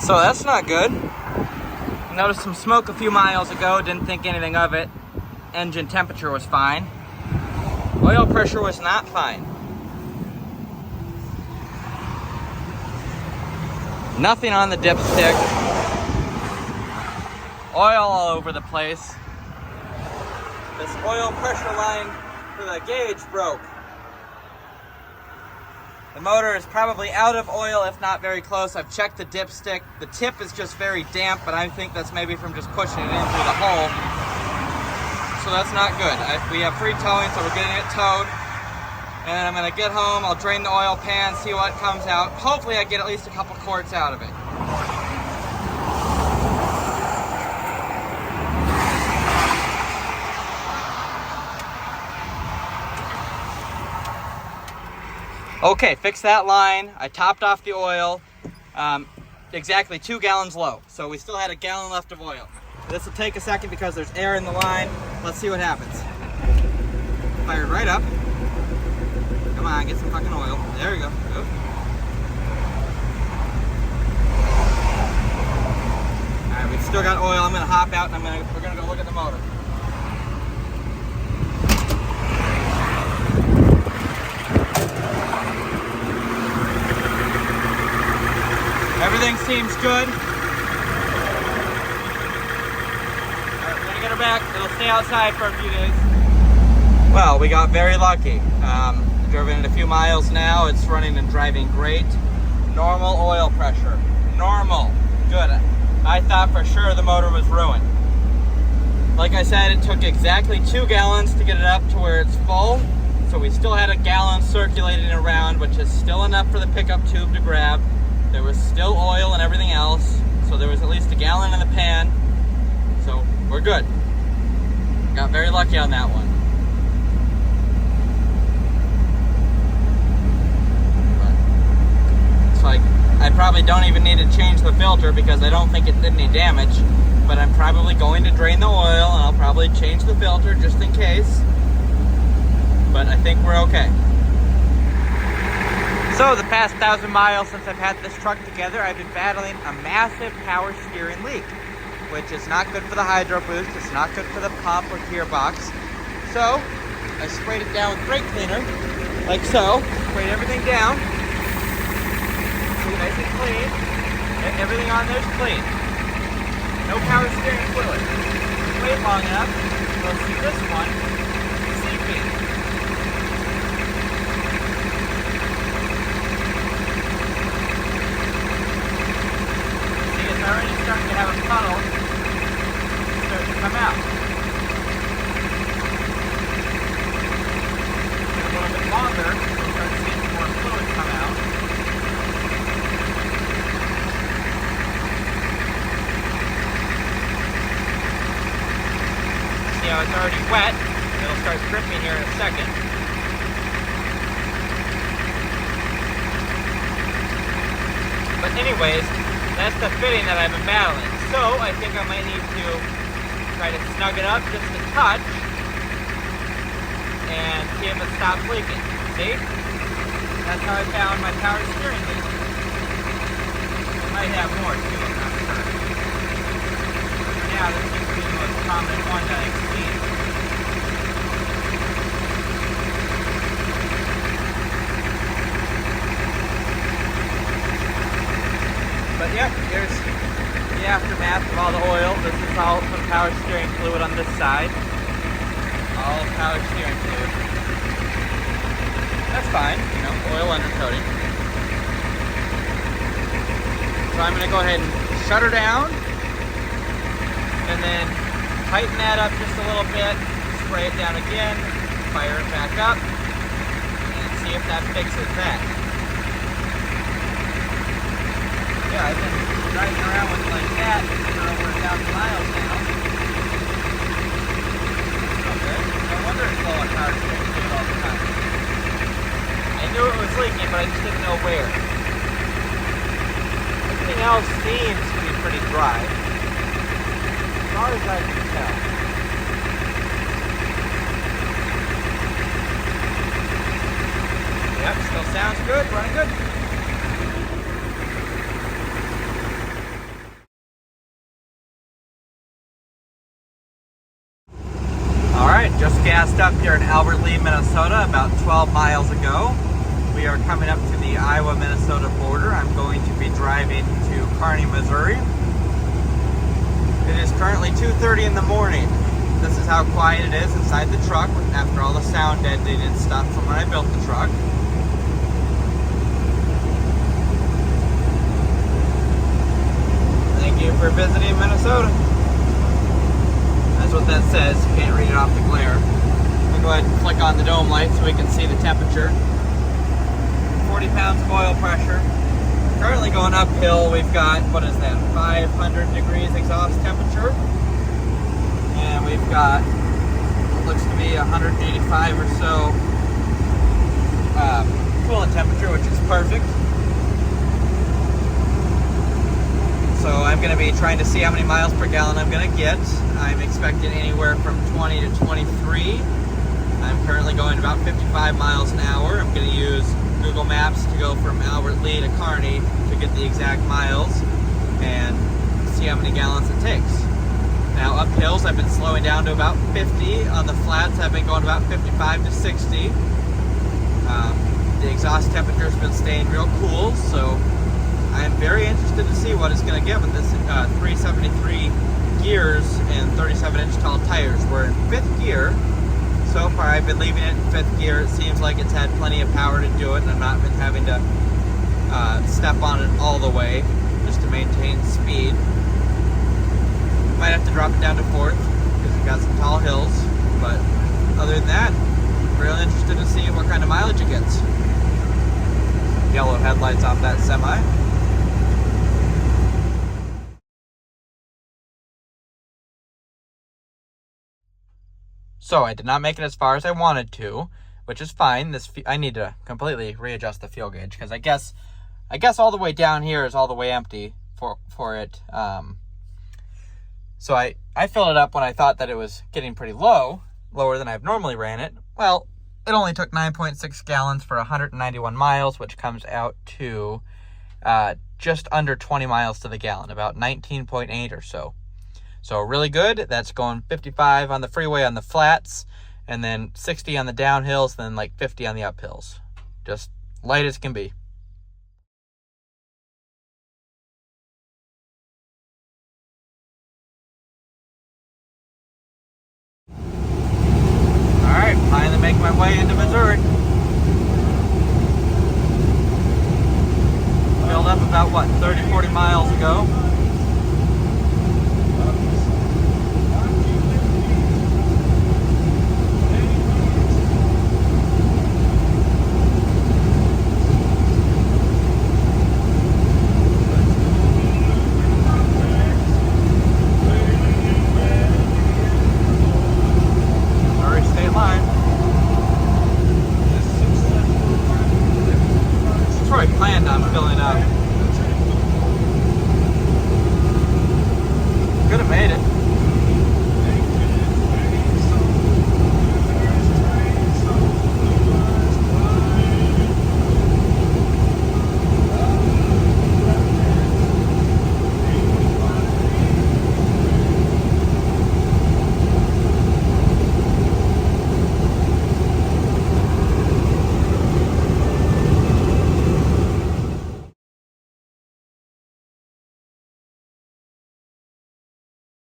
So that's not good. Noticed some smoke a few miles ago, didn't think anything of it. Engine temperature was fine. Oil pressure was not fine. Nothing on the dipstick. Oil all over the place. This oil pressure line for the gauge broke. The motor is probably out of oil, if not very close. I've checked the dipstick. The tip is just very damp, but I think that's maybe from just pushing it in through the hole. So that's not good. We have free towing, so we're getting it towed. And I'm gonna get home, I'll drain the oil pan, see what comes out. Hopefully I get at least a couple quarts out of it. Okay, fixed that line. I topped off the oil, exactly 2 gallons low. So we still had a gallon left of oil. This will take a second because there's air in the line. Let's see what happens. Fired right up. Come on, get some fucking oil. There we go. Oop. All right, we've still got oil. I'm gonna hop out and we're gonna go look at the motor. Everything seems good. Alright, we're gonna get her back. It'll stay outside for a few days. Well, we got very lucky. Driven it a few miles now. It's running and driving great. Normal oil pressure. Normal. Good. I thought for sure the motor was ruined. Like I said, it took exactly 2 gallons to get it up to where it's full. So we still had a gallon circulating around, which is still enough for the pickup tube to grab. There was still oil and everything else, so there was at least a gallon in the pan. So we're good. Got very lucky on that one. But, so I probably don't even need to change the filter because I don't think it did any damage. But I'm probably going to drain the oil and I'll probably change the filter just in case. But I think we're okay. So the past 1,000 miles since I've had this truck together, I've been battling a massive power steering leak, which is not good for the hydro boost. It's not good for the pump or gearbox. So I sprayed it down with brake cleaner, like so. Sprayed everything down. See, nice and clean. Everything on there is clean. No power steering fluid. Wait long enough, you'll see this one seeping. Already starting to have a funnel starting to come out. A little bit longer, we'll start seeing more fluid come out. See how it's already wet? It'll start dripping here in a second. But anyways, that's the fitting that I've been battling. So I think I might need to try to snug it up just a touch and see if it stops leaking. See? That's how I found my power steering leak. I might have more too, I'm not sure. Yeah, this seems to be the most common one that I've seen. But yeah, here's the aftermath of all the oil. This is all some power steering fluid on this side. All power steering fluid. That's fine, you know, oil undercoating. So I'm going to go ahead and shut her down. And then tighten that up just a little bit. Spray it down again. Fire it back up. And see if that fixes that. Yeah, I've been driving around with it like that for over 1,000 miles now. Okay, no wonder it's low on power steering fluid all the time. I knew it was leaking, but I just didn't know where. Everything else seems to be pretty dry, as far as I can tell. Yep, still sounds good, running good. gassed up here in Albert Lea, Minnesota about 12 miles ago. We are coming up to the Iowa-Minnesota border. I'm going to be driving to Kearney, Missouri. It is currently 2:30 in the morning. This is how quiet it is inside the truck after all the sound editing and stuff from when I built the truck. Thank you for visiting Minnesota. That's what that says. You can't read it off the glare. I'll go ahead and flick on the dome light so we can see the temperature. 40 pounds of oil pressure. Currently going uphill, we've got, what is that, 500 degrees exhaust temperature. And we've got what looks to be 185 or so coolant temperature, which is perfect. So I'm going to be trying to see how many miles per gallon I'm going to get. I'm expecting anywhere from 20 to 23. I'm currently going about 55 miles an hour. I'm going to use Google Maps to go from Albert Lea to Kearney to get the exact miles and see how many gallons it takes. Now up hills I've been slowing down to about 50. On the flats I've been going about 55 to 60. The exhaust temperature has been staying real cool, so I'm very interested to see what it's going to give with this 373 gears and 37-inch tall tires. We're in 5th gear. So far I've been leaving it in 5th gear. It seems like it's had plenty of power to do it, and I've not been having to step on it all the way just to maintain speed. Might have to drop it down to 4th because we've got some tall hills, but other than that, really interested to see what kind of mileage it gets. Yellow headlights off that semi. So I did not make it as far as I wanted to, which is fine. I need to completely readjust the fuel gauge because I guess all the way down here is all the way empty for it. So I filled it up when I thought that it was getting pretty lower than I've normally ran it. Well, it only took 9.6 gallons for 191 miles, which comes out to just under 20 miles to the gallon, about 19.8 or so. So really good. That's going 55 on the freeway on the flats, and then 60 on the downhills, and then like 50 on the uphills. Just light as can be. Alright, finally making my way into Missouri. Filled up about, 30, 40 miles ago.